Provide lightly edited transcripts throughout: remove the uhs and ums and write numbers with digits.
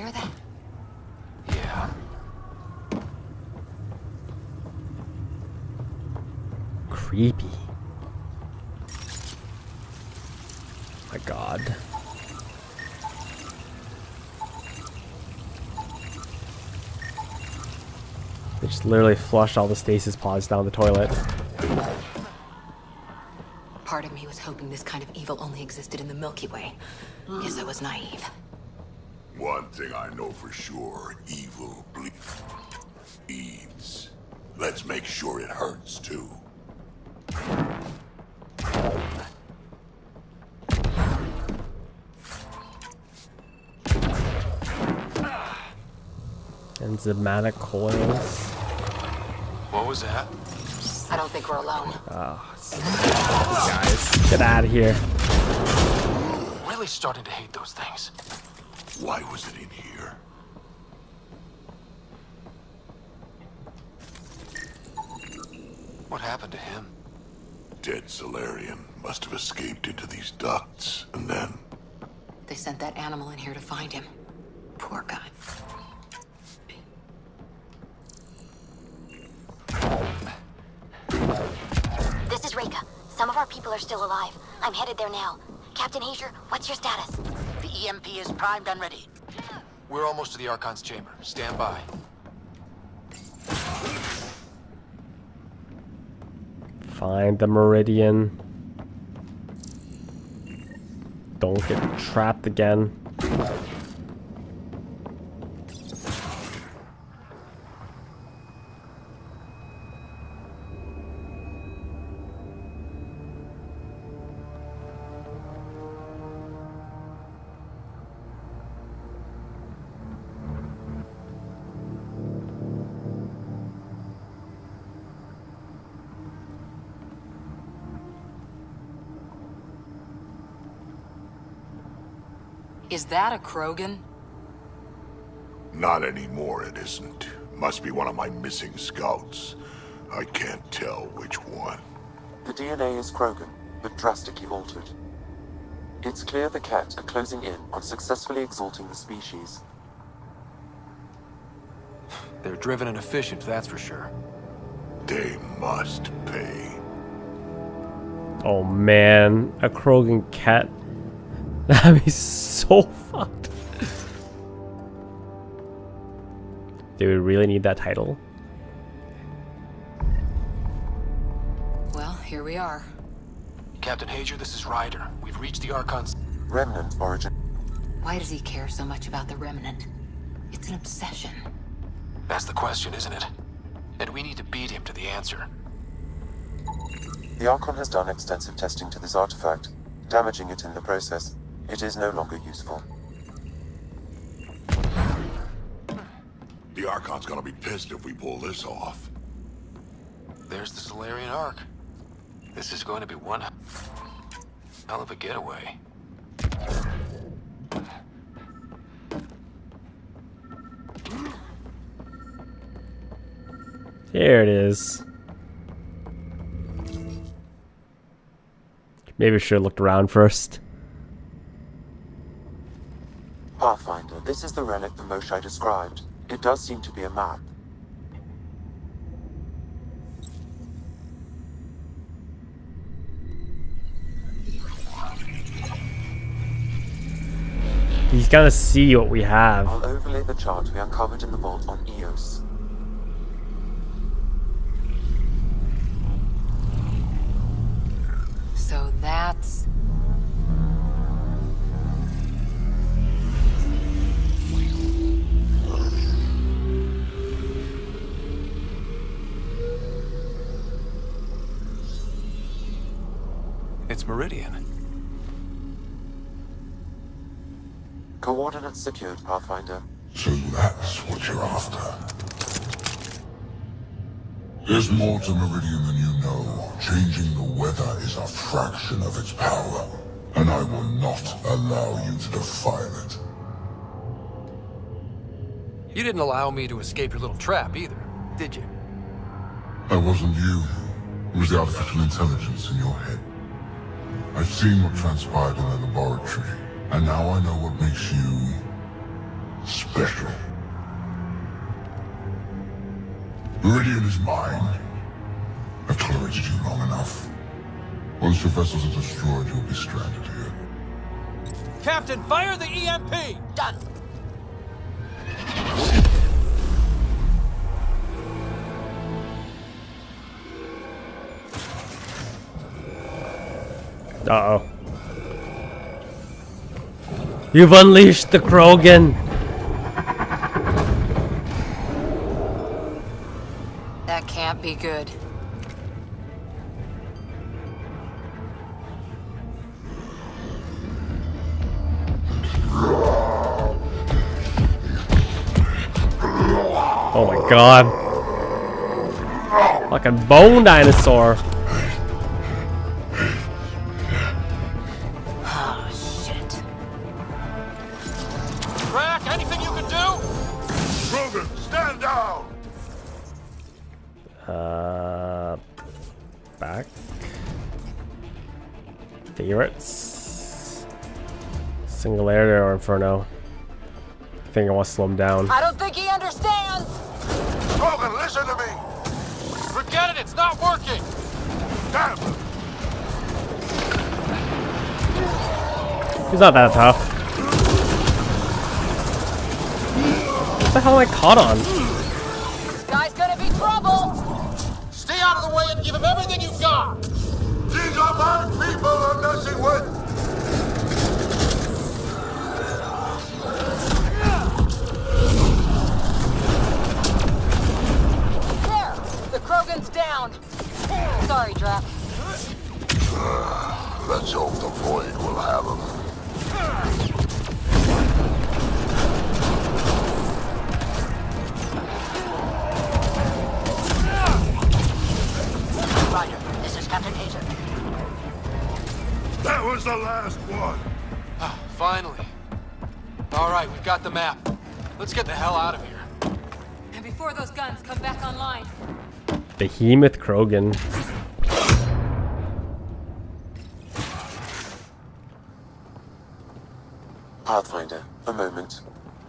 hear that? Yeah. Creepy. My God. They just literally flushed all the stasis pods down the toilet. Part of me was hoping this kind of evil only existed in the Milky Way. Guess I was naive. One thing I know for sure, evil bleeds. Let's make sure it hurts too. Enzymatic coils. What was that? I don't think we're alone. Guys, get out of here. Really starting to hate those things. Why was it in here? What happened to him? Dead Solarian must have escaped into these ducts, and then... They sent that animal in here to find him. Poor guy. This is Reka. Some of our people are still alive. I'm headed there now. Captain Hazer, what's your status? The EMP is primed and ready. We're almost to the Archon's chamber. Stand by. Find the Meridian. Don't get trapped again. Is that a Krogan? Not anymore, it isn't. Must be one of my missing scouts. I can't tell which one. The DNA is Krogan, but drastically altered. It's clear the Ket are closing in on successfully exalting the species. They're driven and efficient, that's for sure. They must pay. Oh man, a Krogan cat. That'd be so fucked. Do we really need that title? Well, here we are. Captain Hager, this is Ryder. We've reached the Archon's... Remnant origin. Why does he care so much about the Remnant? It's an obsession. That's the question, isn't it? And we need to beat him to the answer. The Archon has done extensive testing to this artifact, damaging it in the process. It is no longer useful. The Archon's gonna be pissed if we pull this off. There's the Solarian Ark. This is going to be one hell of a getaway. Here it is. Maybe I should have looked around first. Pathfinder, this is the relic the Moshai described. It does seem to be a map. He's gonna see what we have. I'll overlay the chart we uncovered in the vault on Eos. So that's... It's Meridian. Coordinates secured, Pathfinder. So that's what you're after. There's more to Meridian than you know. Changing the weather is a fraction of its power, and I will not allow you to defile it. You didn't allow me to escape your little trap either, did you? That wasn't you. It was the artificial intelligence in your head. I've seen what transpired in the laboratory, and now I know what makes you special. Meridian is mine. I've tolerated you long enough. Once your vessels are destroyed, you'll be stranded here. Captain, fire the EMP! Done. Uh-oh. You've unleashed the Krogan! That can't be good. Oh my god. Fucking bone dinosaur. Oh, shit. Drac, anything you can do? Krogan, stand down! Back. Favorites. Singularity or Inferno. I think I want to slow him down. I don't think he understands! Krogan, listen to me! Forget it, it's not working! Damn! He's not that tough. What the hell am I caught on? This guy's gonna be trouble! Stay out of the way and give him everything you've got! These are my people I'm messing with! There! The Krogan's down! Sorry, Drac. Let's hope the Void will have him. Ryder, this is Captain Hazer. That was the last one! Ah, finally. All right, we've got the map. Let's get the hell out of here. And before those guns come back online. Behemoth Krogan. Pathfinder, a moment.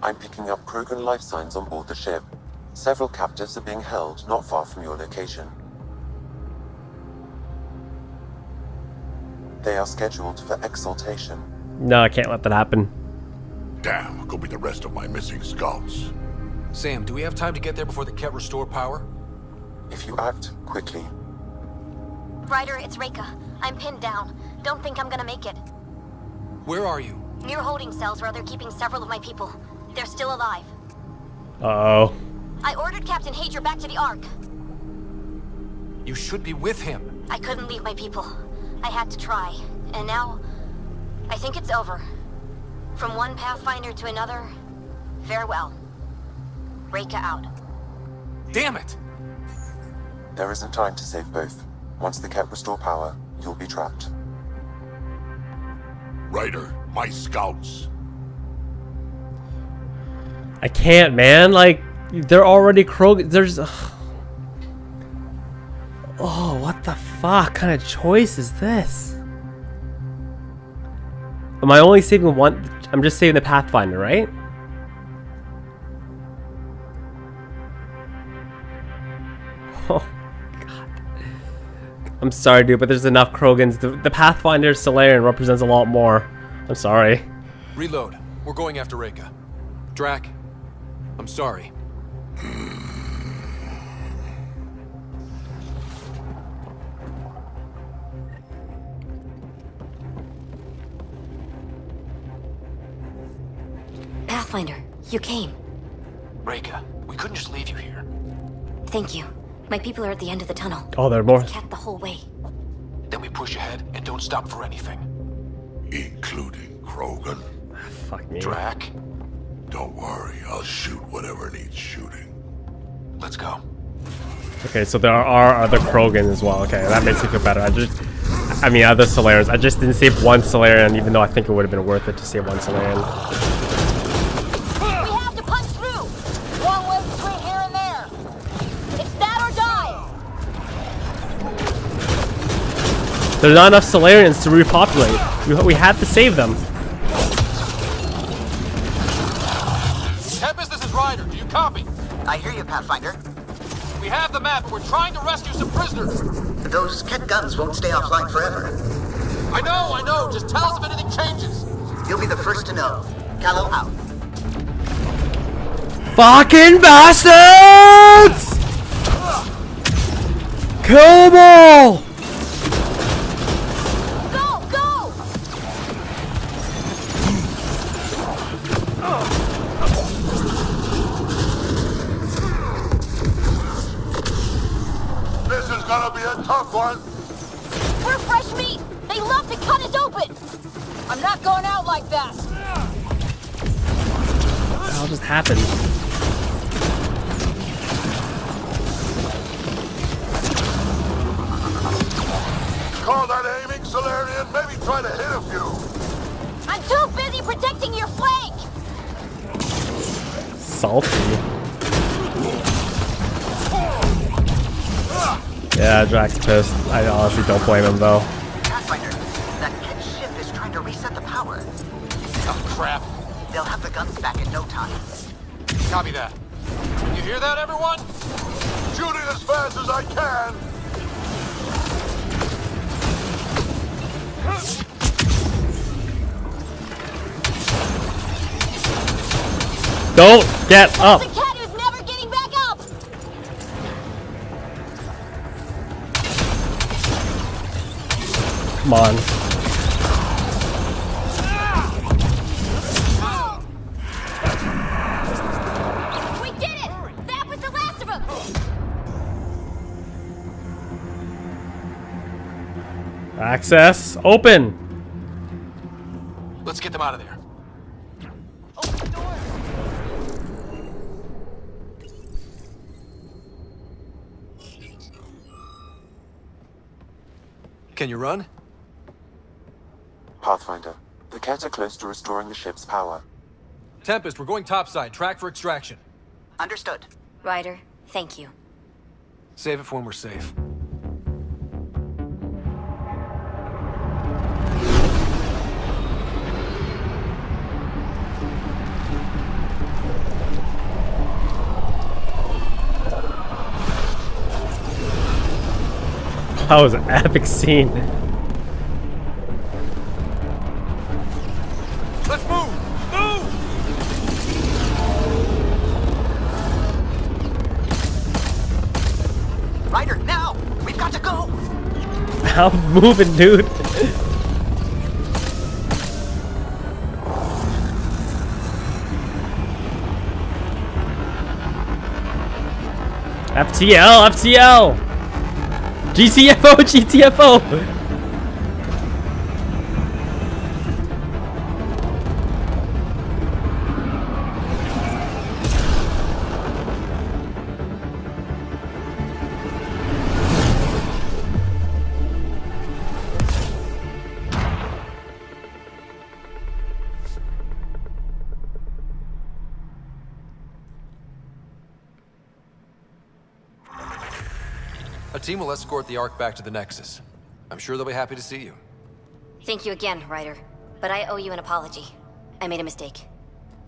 I'm picking up Krogan life signs on board the ship. Several captives are being held not far from your location. They are scheduled for exaltation. No, I can't let that happen. Damn, could be the rest of my missing scouts. Sam, do we have time to get there before the Ket restore power? If you act quickly, Ryder, it's Reika. I'm pinned down. Don't think I'm gonna make it. Where are you? Near holding cells where they're keeping several of my people. They're still alive. Uh-oh. I ordered Captain Hager back to the Ark. You should be with him. I couldn't leave my people. I had to try. And now, I think it's over. From one Pathfinder to another, farewell. Reika out. Damn it! there isn't time to save both. Once the Ket restore power, you'll be trapped. Ryder, my scouts. I can't, man. Like, they're already there's... Oh, what the fuck kind of choice is this? Am I only saving one? I'm just saving the Pathfinder, right? Oh, God. I'm sorry, dude, but there's enough Krogans. The Pathfinder Solarian represents a lot more. I'm sorry. Reload. We're going after Reika. Drac, I'm sorry. Pathfinder, you came. Reika, we couldn't just leave you here. Thank you. My people are at the end of the tunnel. Oh, there are more. Cat the whole way. Then we push ahead and don't stop for anything. Including Krogan. Fuck me. Drac, Don't worry, I'll shoot whatever needs shooting. let's go. Okay, so there are other Krogan as well. Okay, that makes me feel better. I mean, other Solarians. I just didn't save one Solarian, even though I think it would have been worth it to save one Solarian. We have to punch through! One way between here and there! It's that or die! There's not enough Solarians to repopulate. We had to save them. Ryder. Do you copy? I hear you, Pathfinder. We have the map, and we're trying to rescue some prisoners. Those kit guns won't stay offline forever. I know. Just tell us if anything changes. You'll be the first to know. Callow out. Fucking bastards! Kill them all! Go! This is gonna be a tough one. We're fresh meat! They love to cut us open! I'm not going out like that! What the hell just happened? Call that aiming, Solarian? Maybe try to hit a few. I'm too busy protecting your flank! Salty. Yeah, Jack's pissed. I honestly don't blame him though. Pathfinder, that kit ship is trying to reset the power. Oh, crap. They'll have the guns back in no time. Copy that. You hear that, everyone? Shooting as fast as I can. Don't get up! The cat who's never getting back up! Come on. We did it! That was the last of them! Access open! Let's get them out of there. Can you run? Pathfinder, the Cat are close to restoring the ship's power. Tempest, we're going topside. Track for extraction. Understood. Ryder, thank you. Save it for when we're safe. That was an epic scene. Let's move! Move! Ryder, now! We've got to go! I'm moving, dude. FTL, FTL! GTFO, GTFO! A team will escort the Ark back to the Nexus. I'm sure they'll be happy to see you. Thank you again, Ryder. But I owe you an apology. I made a mistake.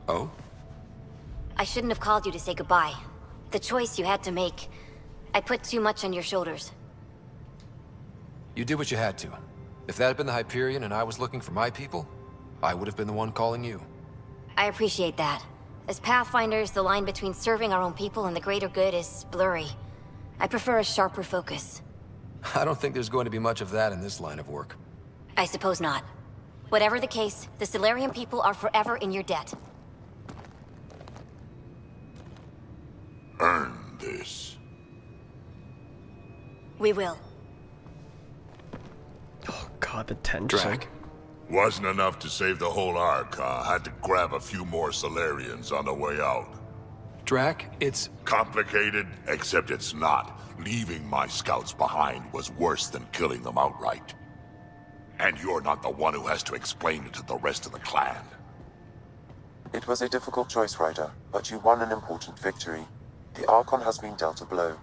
Oh? I shouldn't have called you to say goodbye. The choice you had to make. I put too much on your shoulders. You did what you had to. If that had been the Hyperion and I was looking for my people, I would have been the one calling you. I appreciate that. As Pathfinders, the line between serving our own people and the greater good is blurry. I prefer a sharper focus. I don't think there's going to be much of that in this line of work. I suppose not. Whatever the case, the Solarian people are forever in your debt. Earn this. We will. Oh god, the tension. Drag. Wasn't enough to save the whole Ark, huh? Had to grab a few more Solarians on the way out. Drac, it's... Complicated, except it's not. Leaving my scouts behind was worse than killing them outright. And you're not the one who has to explain it to the rest of the clan. It was a difficult choice, Ryder, but you won an important victory. The Archon has been dealt a blow.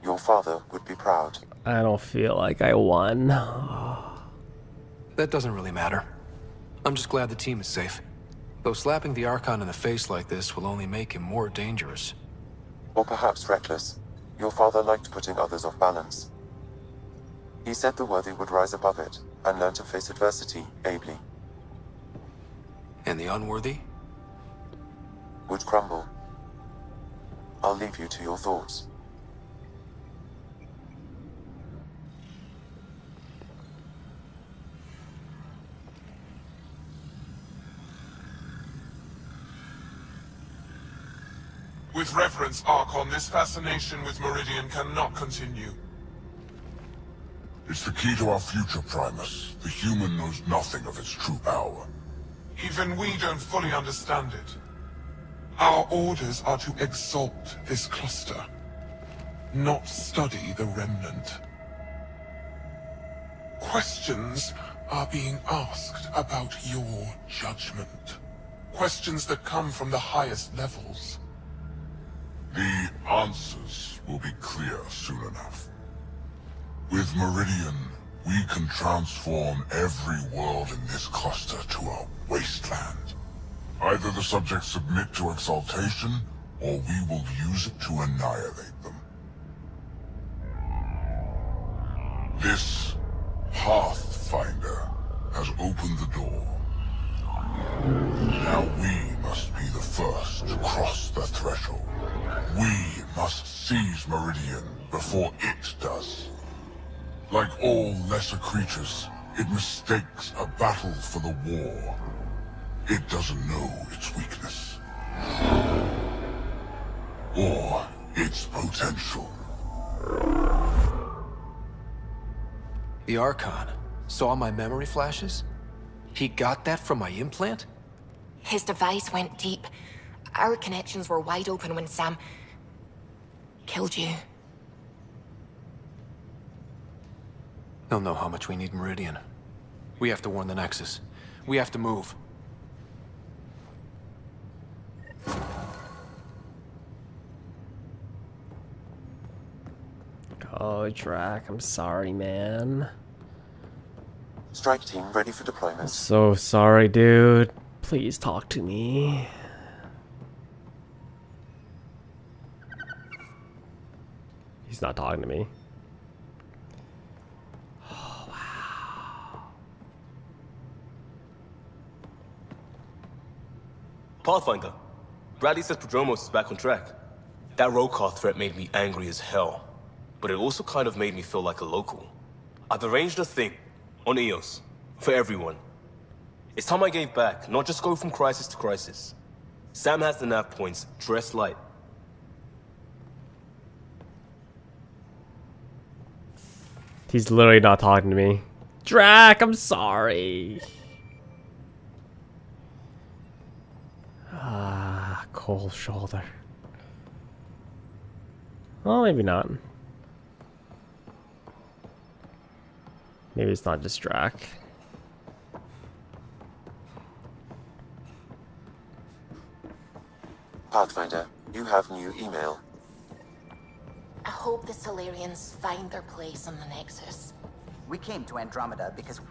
Your father would be proud. I don't feel like I won. That doesn't really matter. I'm just glad the team is safe. Though slapping the Archon in the face like this will only make him more dangerous. Or perhaps reckless. Your father liked putting others off balance. He said the worthy would rise above it and learn to face adversity ably. And the unworthy? Would crumble. I'll leave you to your thoughts. With reverence, Archon, this fascination with Meridian cannot continue. It's the key to our future, Primus. The human knows nothing of its true power. Even we don't fully understand it. Our orders are to exalt this cluster, not study the remnant. Questions are being asked about your judgment. Questions that come from the highest levels. The answers will be clear soon enough. With Meridian, we can transform every world in this cluster to a wasteland. Either the subjects submit to exaltation, or we will use it to annihilate them. This Pathfinder has opened the door. Now we must be the first to cross the threshold. We must seize Meridian before it does. Like all lesser creatures, it mistakes a battle for the war. It doesn't know its weakness. Or its potential. The Archon saw my memory flashes? He got that from my implant? His device went deep. Our connections were wide open when Sam killed you. They'll know how much we need Meridian. We have to warn the Nexus. We have to move. Oh, Drac, I'm sorry, man. Strike team ready for deployment. So sorry, dude. Please talk to me. He's not talking to me. Pathfinder, Bradley says Prodromos is back on track. That road car threat made me angry as hell, but it also kind of made me feel like a local. I've arranged a thing on EOS for everyone. It's time I gave back, not just go from crisis to crisis. Sam has the nav points, dress light. He's literally not talking to me. Drac, I'm sorry. Ah, cold shoulder. Well, maybe not. Maybe it's not just Drac. Pathfinder, you have new email. I hope the Solarians find their place on the Nexus. We came to Andromeda because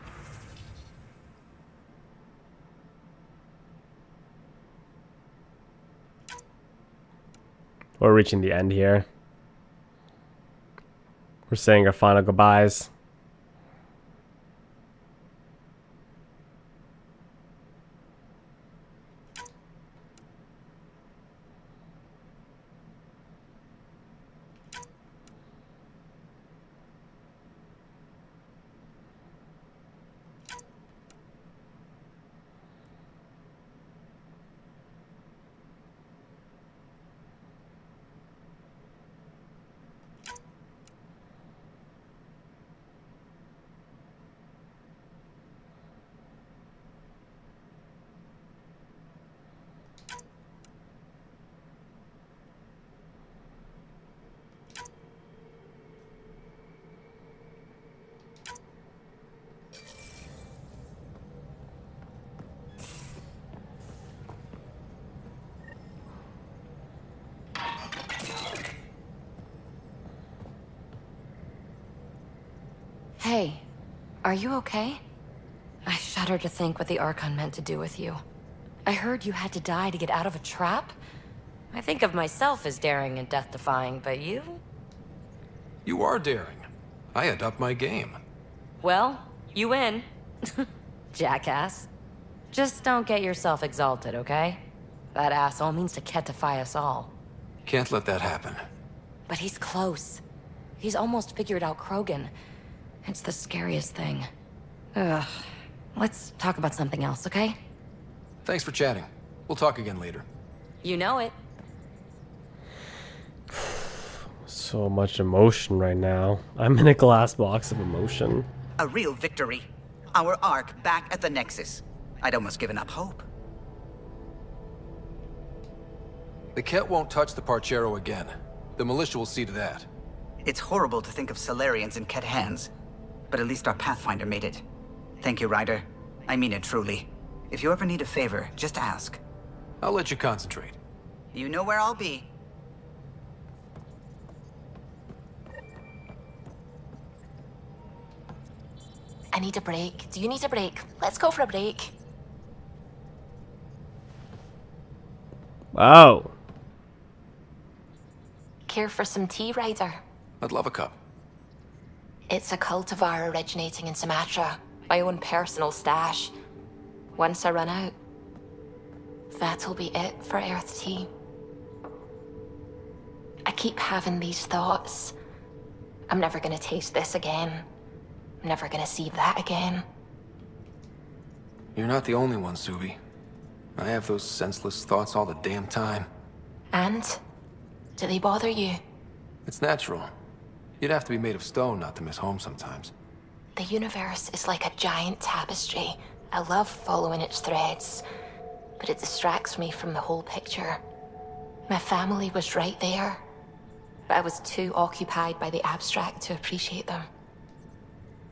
We're reaching the end here. We're saying our final goodbyes. Hey, are you okay? I shudder to think what the Archon meant to do with you. I heard you had to die to get out of a trap? I think of myself as daring and death-defying, but you? You are daring. I had upped my game. Well, you win. Jackass. Just don't get yourself exalted, okay? That asshole means to ketify us all. Can't let that happen. But he's close. He's almost figured out Krogan. It's the scariest thing. Ugh. Let's talk about something else, okay? Thanks for chatting. We'll talk again later. You know it. So much emotion right now. I'm in a glass box of emotion. A real victory. Our Ark back at the Nexus. I'd almost given up hope. The Ket won't touch the Parchero again. The militia will see to that. It's horrible to think of Solarians in Ket hands, but at least our Pathfinder made it. Thank you, Ryder. I mean it truly. If you ever need a favor, just ask. I'll let you concentrate. You know where I'll be. I need a break. Do you need a break? Let's go for a break. Oh. Care for some tea, Ryder? I'd love a cup. It's a cultivar originating in Sumatra. My own personal stash. Once I run out, that'll be it for Earth tea. I keep having these thoughts. I'm never gonna taste this again. I'm never gonna see that again. You're not the only one, Suvi. I have those senseless thoughts all the damn time. And? Do they bother you? It's natural. You'd have to be made of stone not to miss home sometimes. The universe is like a giant tapestry. I love following its threads, but it distracts me from the whole picture. My family was right there, but I was too occupied by the abstract to appreciate them.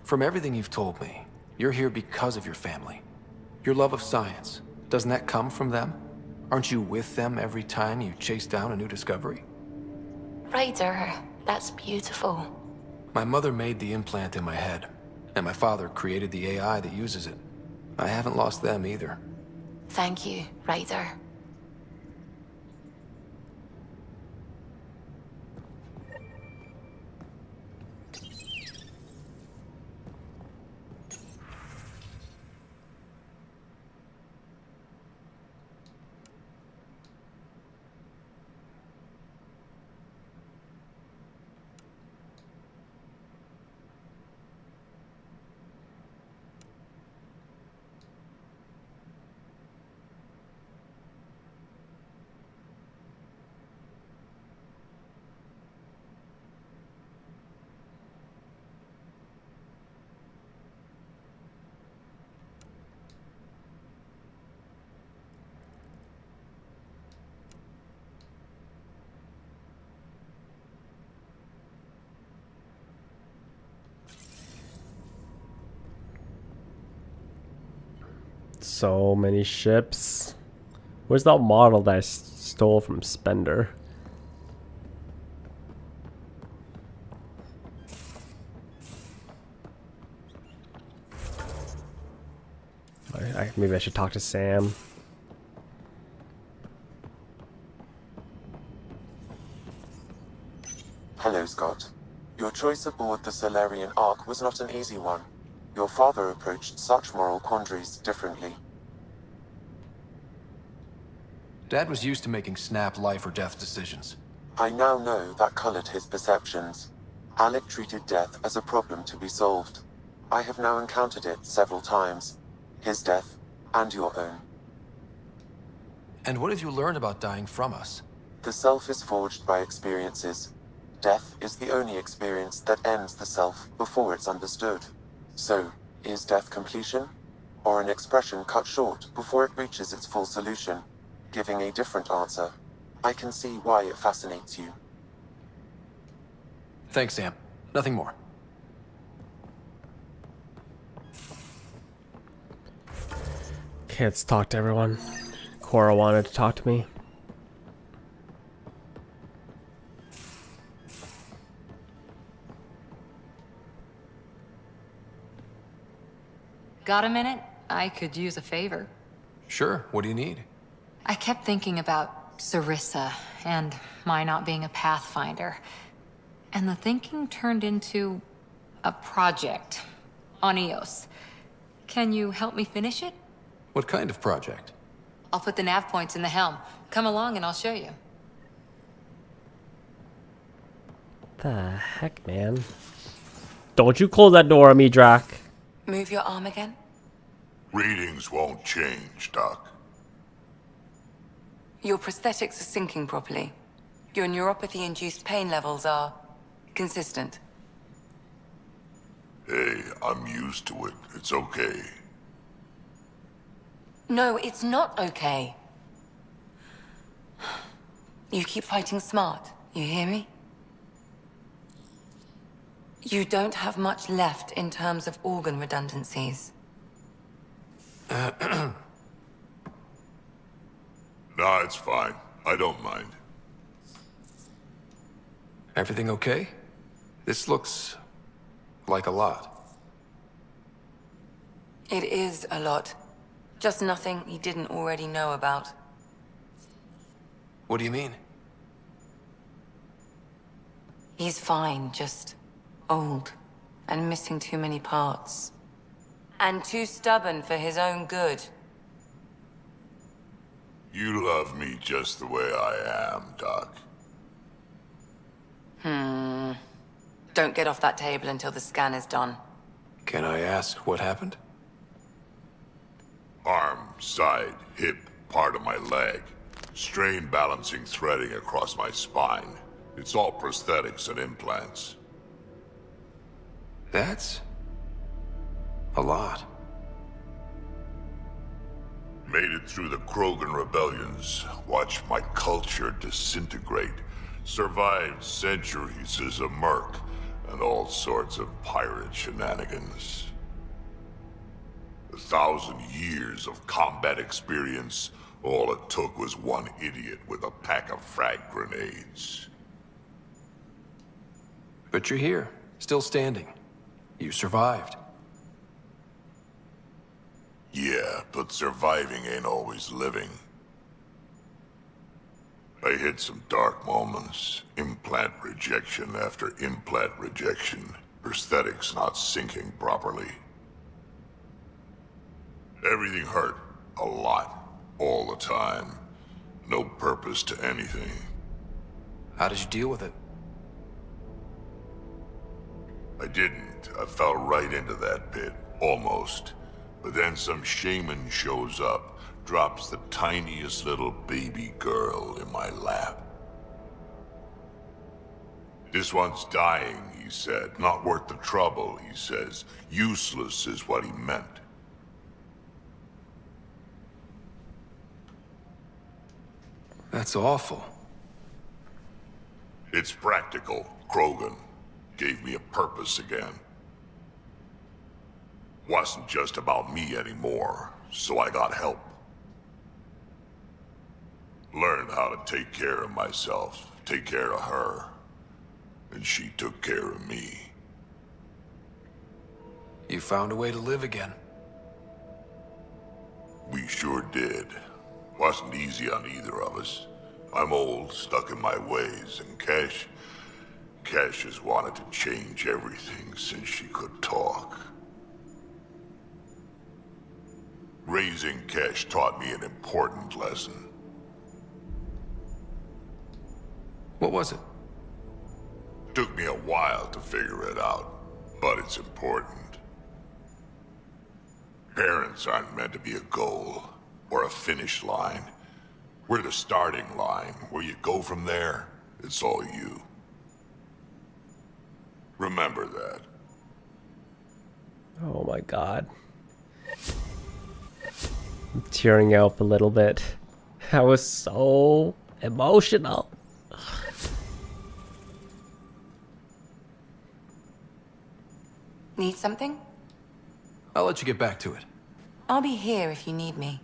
From everything you've told me, you're here because of your family. Your love of science, doesn't that come from them? Aren't you with them every time you chase down a new discovery? Ryder, that's beautiful. My mother made the implant in my head, and my father created the AI that uses it. I haven't lost them either. Thank you, Ryder. So many ships. Where's that model that I stole from Spender? Maybe I should talk to Sam. Hello, Scott. Your choice aboard the Solarian Ark was not an easy one. Your father approached such moral quandaries differently. Dad was used to making snap life or death decisions. I now know that colored his perceptions. Alec treated death as a problem to be solved. I have now encountered it several times. His death, and your own. And what have you learned about dying from us? The self is forged by experiences. Death is the only experience that ends the self before it's understood. So, is death completion? Or an expression cut short before it reaches its full solution, giving a different answer? I can see why it fascinates you. Thanks, Sam. Nothing more. Okay, let's talk to everyone. Cora wanted to talk to me. Got a minute? I could use a favor. Sure, what do you need? I kept thinking about Sarissa and my not being a Pathfinder. And the thinking turned into a project on Eos. Can you help me finish it? What kind of project? I'll put the nav points in the helm. Come along and I'll show you. The heck, man? Don't you close that door on me, Drac. Move your arm again. Readings won't change, Doc. Your prosthetics are syncing properly. Your neuropathy-induced pain levels are consistent. Hey, I'm used to it. It's okay. No, it's not okay. You keep fighting smart, you hear me? You don't have much left in terms of organ redundancies. Nah, it's fine. I don't mind. Everything okay? This looks like a lot. It is a lot. Just nothing he didn't already know about. What do you mean? He's fine, just old and missing too many parts. And too stubborn for his own good. You love me just the way I am, Doc. Don't get off that table until the scan is done. Can I ask what happened? Arm, side, hip, part of my leg. Strain balancing threading across my spine. It's all prosthetics and implants. That's a lot. Made it through the Krogan rebellions. Watched my culture disintegrate. Survived centuries as a merc. And all sorts of pirate shenanigans. 1,000 years of combat experience. All it took was one idiot with a pack of frag grenades. But you're here, still standing. You survived. Yeah, but surviving ain't always living. I hit some dark moments. Implant rejection after implant rejection. Prosthetics not syncing properly. Everything hurt. A lot. All the time. No purpose to anything. How did you deal with it? I didn't. I fell right into that pit. Almost. But then some shaman shows up, drops the tiniest little baby girl in my lap. This one's dying, he said. Not worth the trouble, he says. Useless is what he meant. That's awful. It's practical. Krogan gave me a purpose again. Wasn't just about me anymore, so I got help. Learned how to take care of myself, take care of her. And she took care of me. You found a way to live again. We sure did. Wasn't easy on either of us. I'm old, stuck in my ways, and Cash has wanted to change everything since she could talk. Raising Cash taught me an important lesson. What was it? Took me a while to figure it out, but it's important. Parents aren't meant to be a goal, or a finish line. We're the starting line. Where you go from there, it's all you. Remember that. Oh my god. I'm tearing up a little bit. That was so emotional. Need something? I'll let you get back to it. I'll be here if you need me.